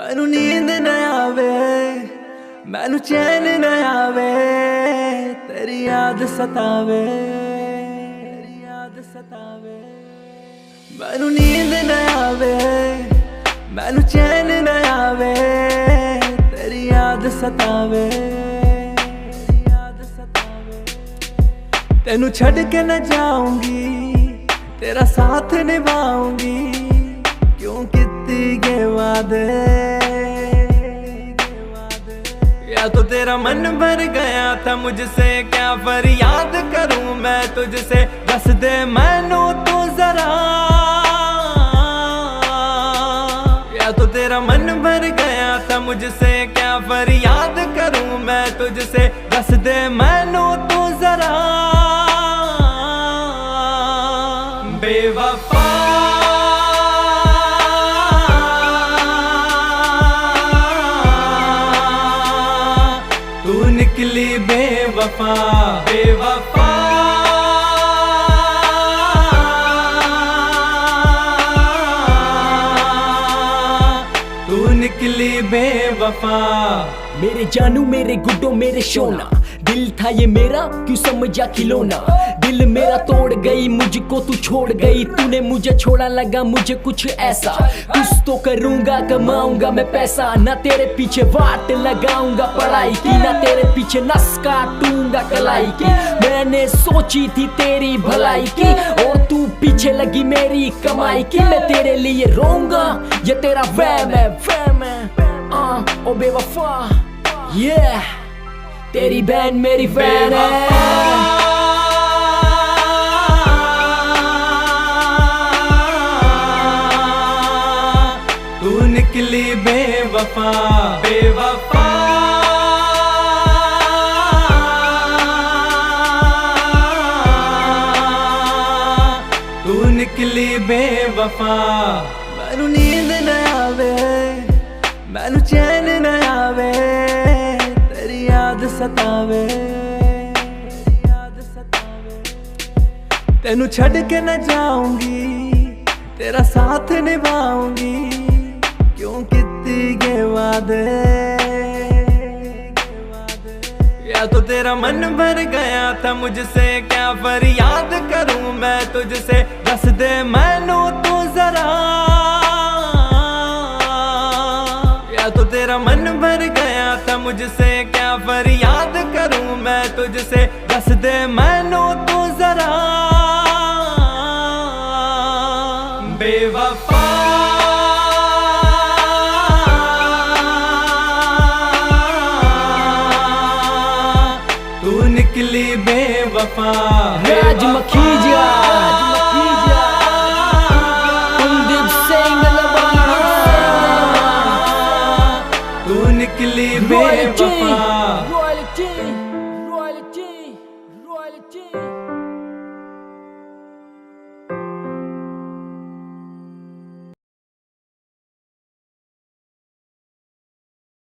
मैनू नींद न आवे, मैनू चैन न आवे, तेरी याद सतावे, तेरी याद सतावे। मैनू नींद न आवे, मैनू चैन न आवे, तेरी याद सतावे, तेरी याद सतावे। तेनू छड़ के न जाऊंगी, तेरा साथ निभाऊंगी, क्यों कितनी के वादे। या तो तेरा मन भर गया था मुझसे, क्या फरियाद करूं मैं तुझसे, दस दे मैनू तू जरा। या तो तेरा मन भर गया था मुझसे, क्या फरियाद करूं मैं तुझसे, दस दे मैनू तू जरा। बेवफा तू निकली बेवफा, बेवफा तू निकली बेवफा। मेरे जानू मेरे गुड्डो मेरे शोना, दिल था ये मेरा क्यों समझा खिलौना। दिल मेरा तोड़ गई मुझको तू छोड़ गई, तूने मुझे छोड़ा लगा मुझे कुछ ऐसा। कुछ तो करूंगा कमाऊंगा मैं पैसा, ना तेरे पीछे वाट लगाऊंगा पढ़ाई की, ना तेरे पीछे नस काटूंगा कलाई की। मैंने सोची थी तेरी भलाई की, और तू पीछे लगी मेरी कमाई की। मैं तेरे लिए रोऊंगा ये तेरा वहम है, वहम है। ओ बेवफा yeah, तेरी बहन मेरी बहन है। तू निकली बेवफा, बेवफा तू निकली बेवफा। मैनू नींद न आवे, मैनू चैन न आवे, तेरी याद सतावे, तेरी याद सतावे। तेनू छड़ के न जाऊंगी, तेरा साथ निभाऊंगी, क्यों कितनी के वादे। या तो तेरा मन भर गया था मुझसे, क्या फरियाद करूं मैं तुझसे, दस दे मैनू तू जरा। या तो तेरा मन भर गया था मुझसे, क्या फरियाद करूं मैं तुझसे, दस दे मैनू तू जरा। बेवफा तू निकली बेवफा, राज मखीजा, कुलदीप सिंह लबाना। तू निकली बेवफा। Royalty, royalty, royalty.